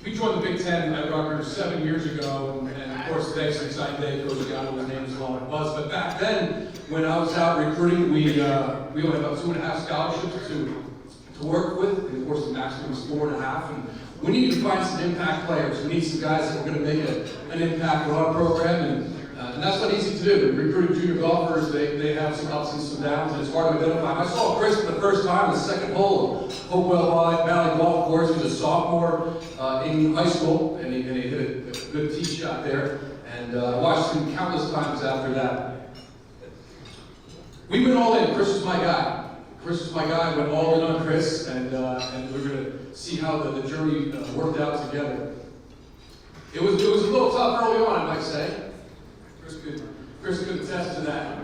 We joined the Big Ten at Rutgers 7 years ago, and of course today's an exciting day. Coach Gotterup's name is long it was. But back then, when I was out recruiting, we only had about 2.5 scholarships to work with. And of course, the maximum was 4.5. And we needed to find some impact players. We need some guys that were going to make an impact on our program, and that's not easy to do. Recruiting junior golfers, they have some ups and some downs, and it's hard to identify. I saw Chris for the first time in the second hole of Hopewell Valley Golf Course. He was a sophomore in high school, and he hit a good tee shot there. And I watched him countless times after that. We went all in. Chris was my guy. Chris was my guy. Went all in on Chris, and we're going to see how the journey worked out together. It was a little tough early on, I might say. Chris could attest to that.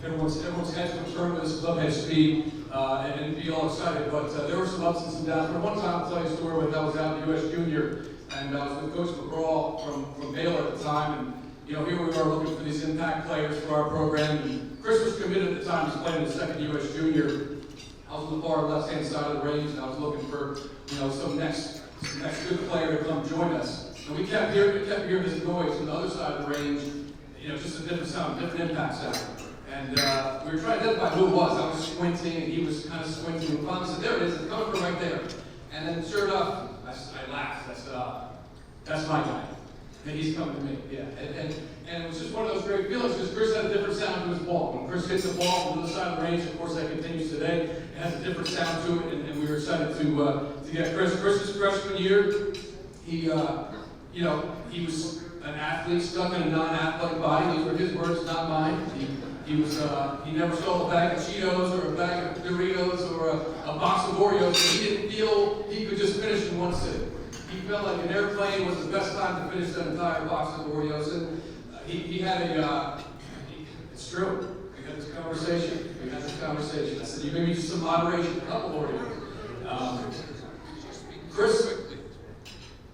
Everyone's heads would turn with this club head speed and be all excited, but there were some ups and some downs. But one time, I'll tell you a story when I was out in U.S. Junior, and I was with Coach McGraw from Baylor at the time, and here we are looking for these impact players for our program. And Chris was committed at the time. He was playing the second U.S. Junior. I was on the far left-hand side of the range, and I was looking for some next good player to come join us. And we kept hearing this noise from the other side of the range, just a different sound, different impact sound. And we were trying to identify who it was. I was squinting, and he was kind of squinting. And finally said, there it is, it's coming from right there. And then sure enough, I laughed. I said, that's my guy. And he's coming to me. Yeah. And it was just one of those great feelings because Chris had a different sound to his ball. When Chris hits the ball from the other side of the range, of course that continues today, it has a different sound to it, and we were excited to get Chris. Chris's freshman year, he was an athlete stuck in a non-athletic body. Those were his words, not mine. He never saw a bag of Cheetos or a bag of Doritos or a box of Oreos. He didn't feel he could just finish in one sitting. He felt like an airplane was the best time to finish that entire box of Oreos. And he had it's true. We had this conversation. I said, you maybe just some moderation, a couple Oreos. Chris,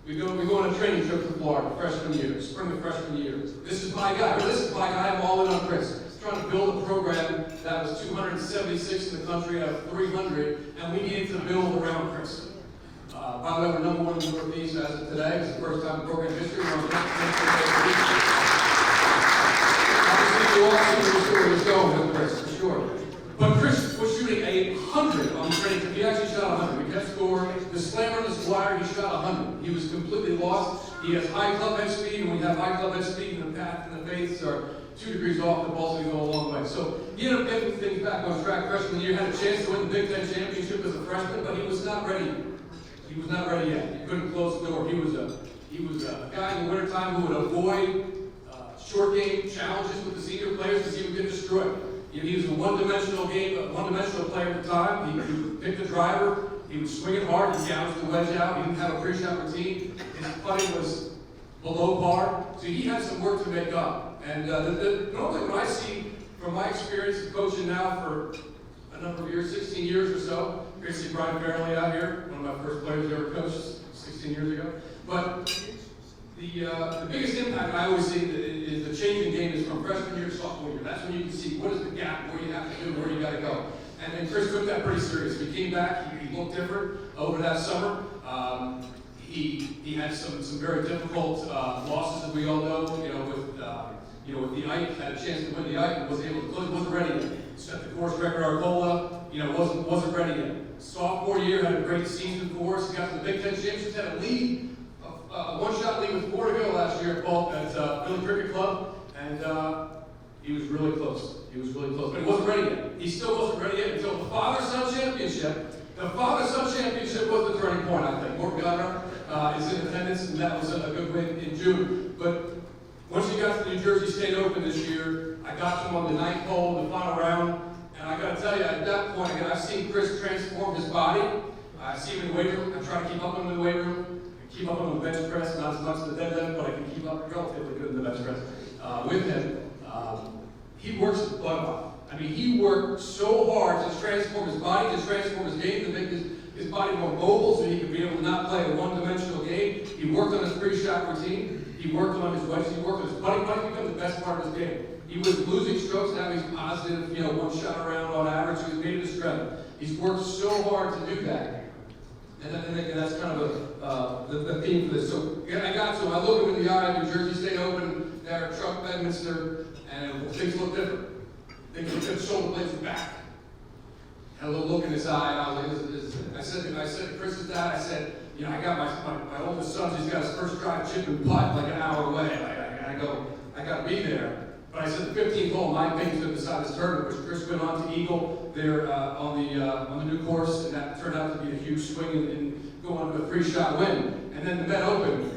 we go on a training trip to Florida, spring of freshman year. This is my guy. I'm all in on Chris. Trying to build a program that was 276 in the country out of 300, and we needed to build around Chris. By the way, we're number one in the Northeast as of today. It's the first time in program history. Obviously, you all see where the story is going with Chris, for sure. But Chris was shooting 100 on the training trip. He actually shot 100. We kept score. The slammer and the squire, he shot 100. He was completely lost. He has high club head speed, and we have high club head speed, and the path and the faiths are 2 degrees off. The ball's going to go a long way. So he ended up getting things back on track freshman year. Had a chance to win the Big Ten championship as a freshman, but he was not ready. He was not ready yet. He couldn't close the door. He was a guy in the wintertime who would avoid short game challenges with the senior players because he would get destroyed. He was a one-dimensional player at the time. He would pick the driver. He would swing it hard. He gouged the wedge out. He didn't have a pre-shot routine. His putting was below par. So he had some work to make up. And normally what I see from my experience of coaching now for a number of years, 16 years or so, great to see Brian Farrelly out here, one of my first players I ever coached 16 years ago. But the biggest impact I always see is the changing game is from freshman year to sophomore year. That's when you can see what is the gap, what you have to do, where you got to go. And Chris took that pretty serious. He came back, he looked different over that summer. He had some very difficult losses, as we all know. With the Ike, had a chance to win the Ike, and wasn't ready yet. Set the course record Arcola, wasn't ready yet. Sophomore year had a great season for us. He got to the Big Ten championships, had a lead, a one-shot lead with 4 to go last year at Philly Cricket Club, and he was really close. But he wasn't ready yet. He still wasn't ready yet until the father-son championship. The father-son championship was the turning point, I think. Gotterup is in attendance, and that was a good win in June. But once he got to the New Jersey State Open this year, I got to him on the 9th hole in the final round, and I got to tell you, at that point, I've seen Chris transform his body. I see him in the weight room. I try to keep up with him in the weight room. I keep up on the bench press, not as much as the deadlift, but I can keep up relatively good in the bench press with him. He works his butt off. He worked so hard to transform his body, to transform his game, to make his body more mobile so he could be able to not play a one-dimensional game. He worked on his pre-shot routine. He worked on his wedges. He worked on his putting. Putting became the best part of his game. He was losing strokes, now he's positive, one shot around on average. He was made it a strength. He's worked so hard to do that. And that's keen for this. So I got to him. I look him in the eye. New Jersey stayed open there at Truck Bedminster, and things look different. Things look good. Shoulder blades are back. Had a little look in his eye, and I was like, I said to Chris's dad, I said, you know, I got my oldest son, he's got his first drive chip and putt like an hour away. I go, I got to be there. But I said the 15th hole, my opinion, to decide this tournament, which Chris went on to eagle there on the new course, and that turned out to be a huge swing and go on to a 3-shot win. And then the Met Open,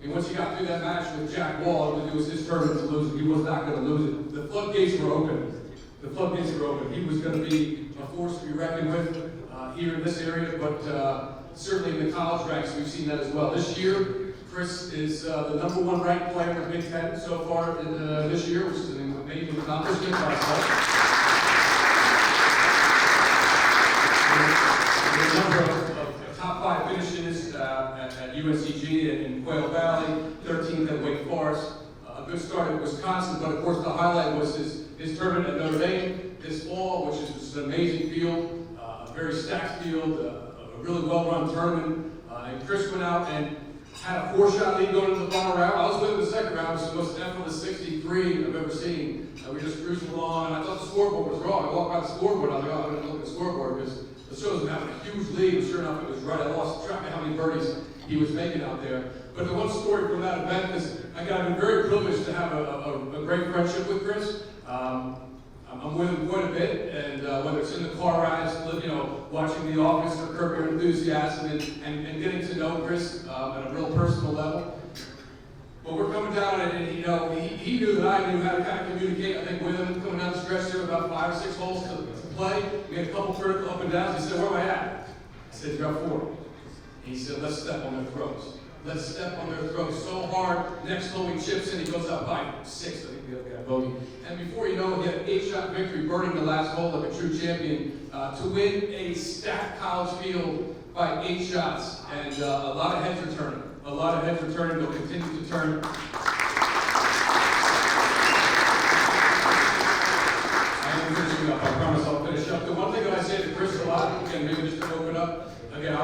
and once he got through that match with Jack Wall, it was his tournament to lose it. He was not going to lose it. The floodgates were open. The floodgates were open. He was going to be a force to be reckoned with here in this area, but certainly in the college ranks, we've seen that as well. This year, Chris is the #1 ranked player in the Big Ten so far this year, which is an amazing accomplishment by itself. There's a number of top 5 finishes at UNCG and in Quail Valley, 13th at Wake Forest. A good start at Wisconsin, but of course the highlight was his tournament at Notre Dame this fall, which is an amazing field, a very stacked field, a really well-run tournament. And Chris went out and had a 4-shot lead going into the final round. I was with him in the second round, which is the most effortless 63 I've ever seen. We just cruising along, and I thought the scoreboard was wrong. I walked by the scoreboard, I was like, oh, I'm going to look at the scoreboard because the shows him having a huge lead, and sure enough, it was right. I lost track of how many birdies he was making out there. But the one story from that event is I've been very privileged to have a great friendship with Chris. I'm with him quite a bit, and whether it's in the car rides, you know, watching The Office or Curb Your Enthusiasm, and getting to know Chris at a real personal level. But we're coming down, and you know, he knew that I knew how to kind of communicate. I think with him coming down the stretch there, about 5 or 6 holes to play. We had a couple critical up and downs. He said, "Where am I at?" I said, "You got 4." And he said, "Let's step on their throats. Let's step on their throats so hard." Next hole he chips in, he goes out by 6. I think the other guy bogey. And before you know it, he had an 8-shot victory, burning the last hole like a true champion, to win a stacked college field by 8 shots. And a lot of heads are turning. A lot of heads are turning. They'll continue to turn. I am finishing up. I promise I'll finish up. The one thing that I say to Chris a lot, again, maybe just to open up, again,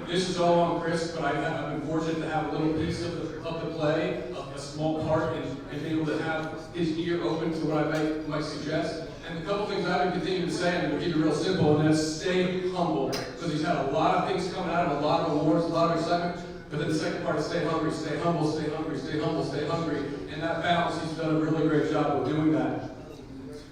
this is all on Chris, but I've been fortunate to have a little piece of the play, a small part, and being able to have his ear open to what I might suggest. And a couple things I've been continuing to say, and we'll keep it real simple, and that's stay humble, because he's had a lot of things coming out of a lot of awards, a lot of excitement. But then the second part is stay hungry, stay humble, stay hungry, stay humble, stay hungry. And that balance, he's done a really great job of doing that.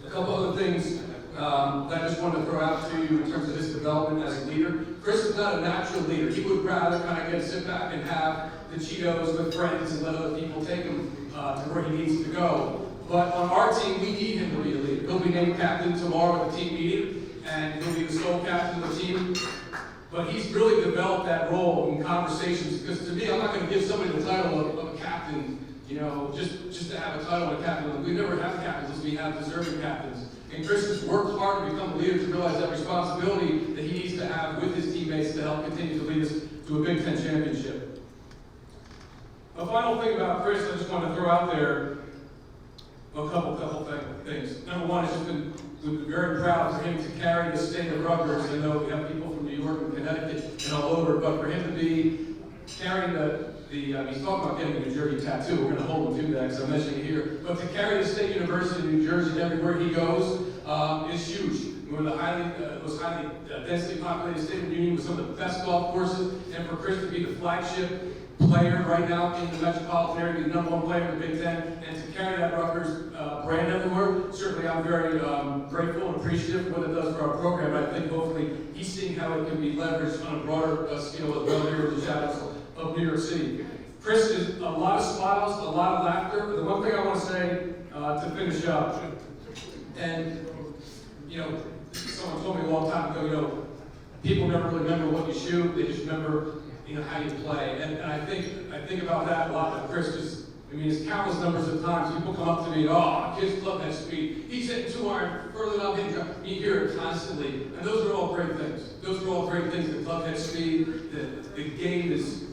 A couple other things that I just wanted to throw out to you in terms of his development as a leader. Chris is not a natural leader. He would rather kind of sit back and have the Cheetos with friends and let other people take him to where he needs to go. But on our team, we need him to be a leader. He'll be named captain tomorrow at the team meeting, and he'll be the sole captain of the team. But he's really developed that role in conversations, because to me, I'm not going to give somebody the title of a captain, you know, just to have a title of a captain. We never have captains, we have deserving captains. And Chris has worked hard to become a leader, to realize that responsibility that he needs to have with his teammates to help continue to lead us to a Big Ten championship. A final thing about Chris I just want to throw out there, a couple things. Number one, it's just we've been very proud for him to carry the state of Rutgers. I know we have people from New York and Connecticut and all over, but for him to be carrying he's talking about getting a New Jersey tattoo. We're going to hold him to that because I'm mentioning it here. But to carry the State University of New Jersey everywhere he goes is huge. We're the most highly densely populated state of the union with some of the best golf courses, and for Chris to be the flagship player right now in the metropolitan area, the #1 player in the Big Ten, and to carry that Rutgers brand everywhere, certainly I'm very grateful and appreciative of what it does for our program. I think hopefully he's seeing how it can be leveraged on a broader scale as well here with the shadows of New York City. Chris is a lot of smiles, a lot of laughter. But the one thing I want to say to finish up, and you know, someone told me a long time ago, you know, people never really remember what you shoot; they just remember, you know, how you play. And I think about that a lot with Chris, because I mean, it's countless numbers of times people come up to me and, "Oh, kid's club head speed. He's hitting 2-iron further than I'm hitting." You hear it constantly, and those are all great things. Those are all great things. The club head speed, the game is,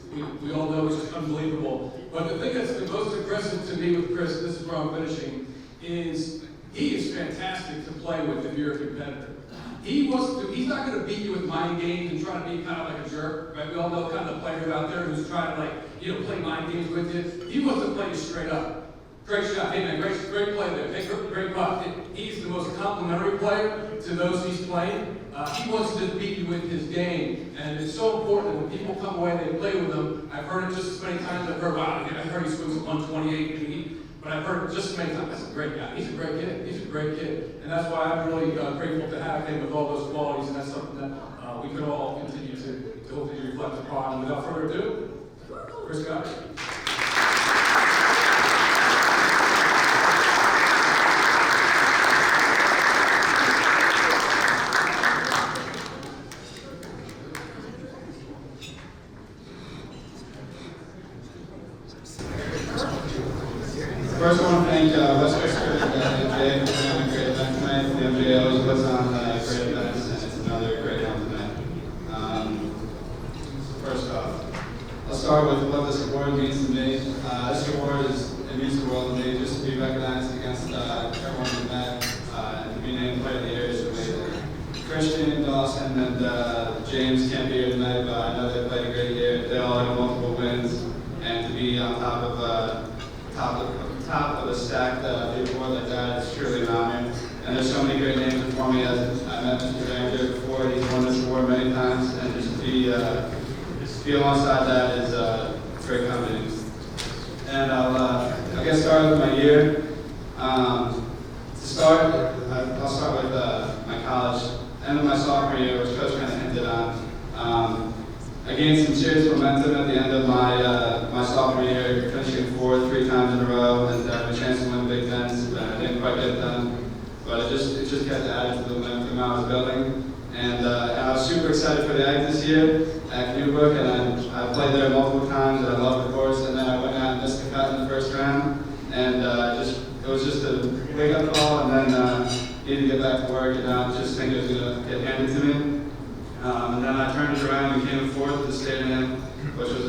we all know, is just unbelievable. But the thing that's the most impressive to me with Chris, this is where I'm finishing, is he is fantastic to play with if you're a competitor. He's not going to beat you with mind games and try to be kind of like a jerk, right? We all know kind of the players out there who's trying to play mind games with you. He wants to play you straight up. Great shot, hey man, great play there. Hey, great puck. He's the most complimentary player to those he's playing. He wants to beat you with his game, and it's so important that when people come away, they play with him. I've heard it just as many times. I've heard, wow, I heard he swings at 128 feet. But I've heard just as many times, that's a great guy. He's a great kid. He's a great kid. And that's why I'm really grateful to have him with all those qualities, and that's something that we could all continue to hopefully reflect upon. And without further ado, Chris Gotterup. First, I want to thank West Coast Cricket and MJ for having a great event tonight. The MJ always puts on great events, and it's another great one tonight. First off, I'll start with what this award means to me. This award means the world to me. Just to be recognized against everyone we met and to be named Player of the Year is amazing. Christian, Dawson, and James can't be here tonight, but I know they played a great year. They all had multiple wins, and to be on top of a stacked big board like that is truly an honor. And there's so many great names before me. As I met Mr. Ranger before, he's won this award many times, and just to be alongside that is great company. And I'll get started with my year. To start, I'll start with my college. End of my sophomore year, which Coach kind of hinted on. I gained some serious momentum at the end of my sophomore year, finishing fourth 3 times in a row, and having a chance to win Big Tens. I didn't quite get it done, but it just kept adding to the momentum I was building. And I was super excited for the Ag this year at Newbrook, and I played there multiple times, and I loved the course. And then I went out and missed the cut in the first round, and it was just a wake-up call, and then needed to get back to work, and I just think it was going to get handed to me. And then I turned it around and came fourth at the state AM, which was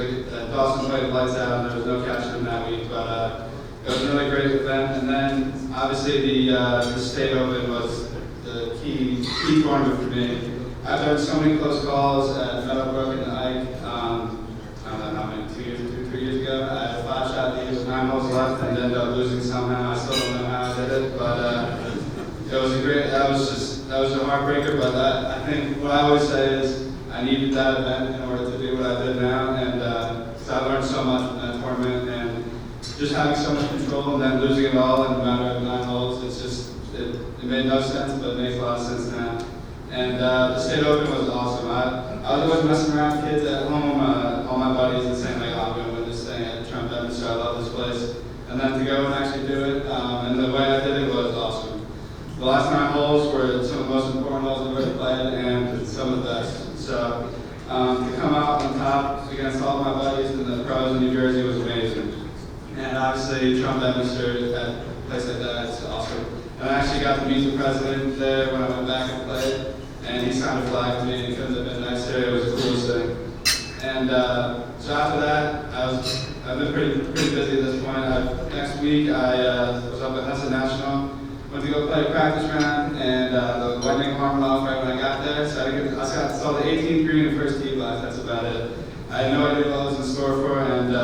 Dawson played lights out, and there was no catching him that week. But it was a really great event. And then obviously the state open was the key tournament for me. I've had so many close calls at Meadowbrook and Ike. I don't know how many, 3 years ago. I had a 5-shot lead with 9 holes left and ended up losing somehow. I still don't know how I did it, but it was a great. That was a heartbreaker. But I think what I always say is I needed that event in order to do what I did now, and so I learned so much from that tournament, and just having so much control and then losing it all in a matter of 9 holes. It made no sense, but it makes a lot of sense now. And the state open was awesome. I was always messing around with kids at home, all my buddies, and saying like, oh, I'm going to win this thing at Trump Evans, so I love this place. And then to go and actually do it, and the way I did it was awesome. The last 9 holes were some of the most important holes I've ever played, and some of the best. So to come out on top against all my buddies and the pros in New Jersey was amazing. And obviously Trump Evans at a place like that is awesome. And I actually got to meet the president there when I went back and played, and he signed a flag to me, and it couldn't have been nicer. It was the coolest thing. And so after that, I've been pretty busy at this point. Next week, I was up at Hudson National, went to go play a practice round, and the lightning alarm went off right when I got there. So I saw the 18th green and first tee box. That's about it. I had no idea what I was in store for, and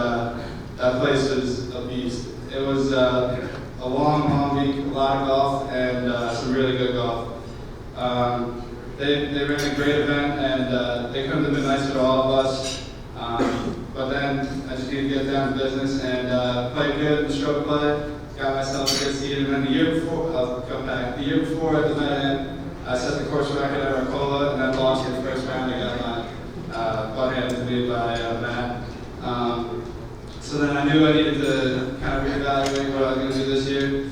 that place was a beast. It was a long week, a lot of golf, and some really good golf. They ran a great event, and they couldn't have been nicer to all of us. But then I just needed to get down to business and play good in the stroke play. Got myself a good seed, and then the year before at the Meta, I set the course record at Arcola, and then lost in the first round. I got my butt handed to me by Matt. So then I knew I needed to kind of reevaluate what I was going to do this year.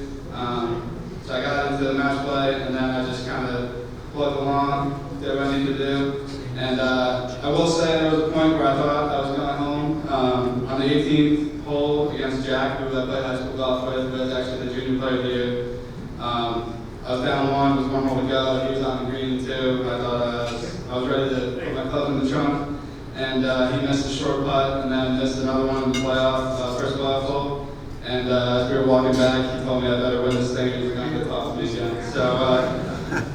So I got into the match play, and then I just kind of plugged along, did what I needed to do. And I will say there was a point where I thought I was going home. On the 18th hole against Jack, who I played high school golf with, but actually the junior player of the year. I was down 1, there was 1 hole to go. He was on the green too. I thought I was ready to put my club in the trunk. And he missed a short putt, and then missed another one in the playoff, first playoff hole. And as we were walking back, he told me I better win this thing, he was going to get off of me again. So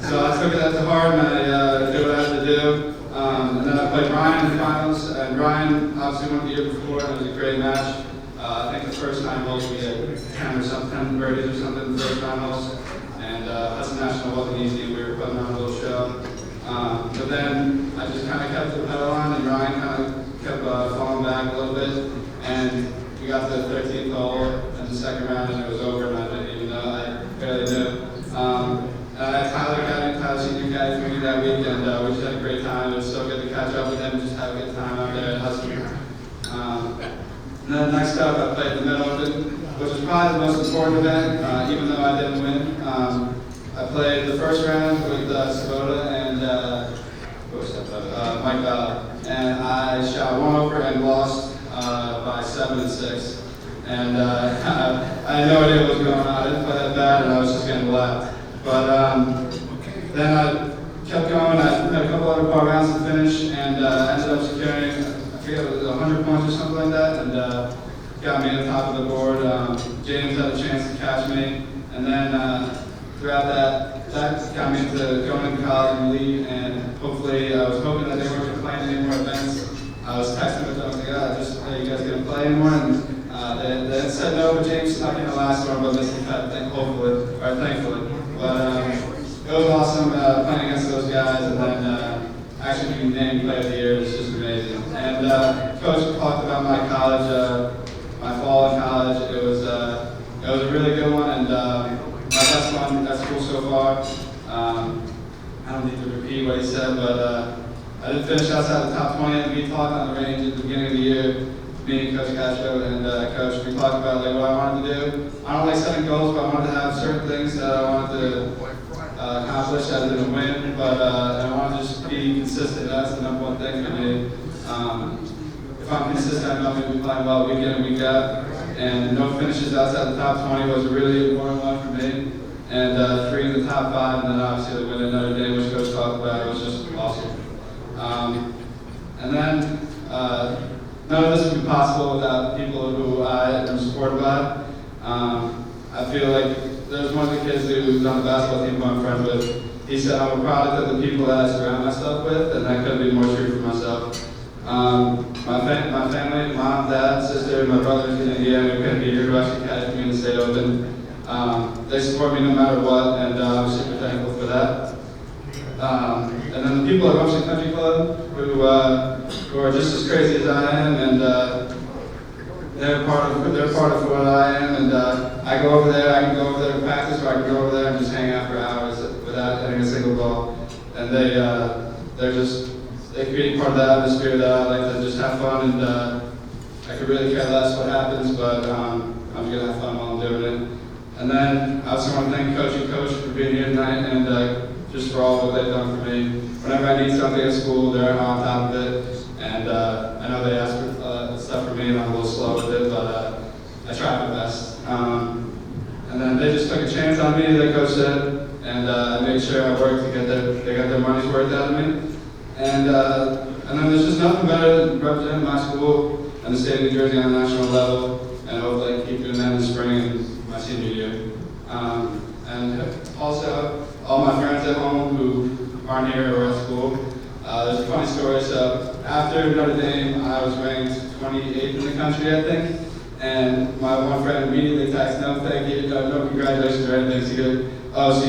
So I took it to heart and I did what I had to do. And then I played Ryan in the finals, and Ryan obviously won the year before, and it was a great match. I think the first 9 holes we had 10 or something, 10 birdies or something in the first 9 holes. And Hudson National wasn't easy, we were putting on a little show. But then I just kind of kept the pedal on, and Ryan kind of kept falling back a little bit. And we got to the 13th hole in the second round, and it was over, and I didn't even know, I barely knew. And I had Tyler Senior caddy for me that week, and we just had a great time. It was so good to catch up with him and just have a good time out there at Hudson. And then next up, I played the Mid Open, which was probably the most important event, even though I didn't win. I played the first round with Sabota and Mike Bell, and I shot 1 over and lost by 7 and 6. And I had no idea what was going on. I didn't play that bad, and I was just getting lapped. But then I kept going. I had a couple other par rounds to finish, and ended up securing, I forget, it was 100 points or something like that, and got me on top of the board. James had a chance to catch me, and then throughout that got me into going into college and league, and hopefully I was hoping that they weren't going to play any more events. I was texting with them, I was like, are you guys going to play anymore? And they said no, but James snuck in the last one, but this time, thankfully. But it was awesome playing against those guys, and then actually being named Player of the Year is just amazing. And Coach talked about my college, my fall in college. It was a really good one, and my best one at school so far. I don't need to repeat what he said, but I did finish outside the top 20 at the talk on the range at the beginning of the year. Me and Coach Castro and Coach, we talked about like what I wanted to do. I don't like setting goals, but I wanted to have certain things that I wanted to accomplish that I didn't win, but I want to just be consistent. That's the number one thing for me. If I'm consistent, I know I'm going to be playing well week in and week out. And no finishes outside the top 20 was a really important one for me. And 3 in the top 5, and then obviously the win another day, which Coach talked about, was just awesome. And then none of this would be possible without people who I am supported by. I feel like there's one of the kids who's on the basketball team who I'm friends with. He said I'm a product of the people that I surround myself with, and that couldn't be more true for myself. My family, mom, dad, sister, my brothers in Indiana who couldn't be here who actually catch me in the state open. They support me no matter what, and I'm super thankful for that. And then the people at Rumson Country Club who are just as crazy as I am, and they're part of what I am. And I go over there. I can go over there to practice, or I can go over there and just hang out for hours without hitting a single ball. And they create part of the atmosphere that I like to just have fun, and I could really care less what happens, but I'm gonna have fun while I'm doing it. And then I also want to thank Coach and Coach for being here tonight, and just for all what they've done for me. Whenever I need something at school, they're on top of it. And I know they ask for stuff from me, and I'm a little slow with it, but I try my best. And then they just took a chance on me, like Coach said, and I made sure I worked to they got their money's worth out of me. And then there's just nothing better than representing my school and the state of New Jersey on a national level, and hopefully keep doing that in the spring and my senior year. And also, all my friends at home who aren't here or at school, there's a funny story. So after Notre Dame, I was ranked 28th in the country, I think. And my one friend immediately texted, no thank you, no congratulations or anything. So he goes, oh, so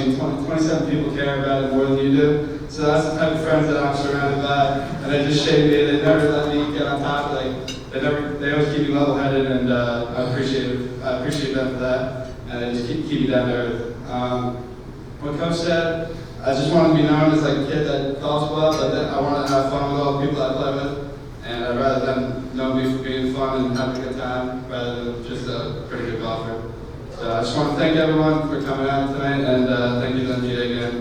27 people care about it more than you do. So that's the type of friends that I'm surrounded by. And they just shake me, they never let me get on top. They always keep me level-headed, and I appreciate them for that. And they just keep me down to earth. What Coach said, I just want to be known as like a kid that golfs well, but then I want to have fun with all the people I play with, and I'd rather them know me for being fun and having a good time rather than just a pretty good golfer. So I just want to thank everyone for coming out tonight, and thank you to NGA again.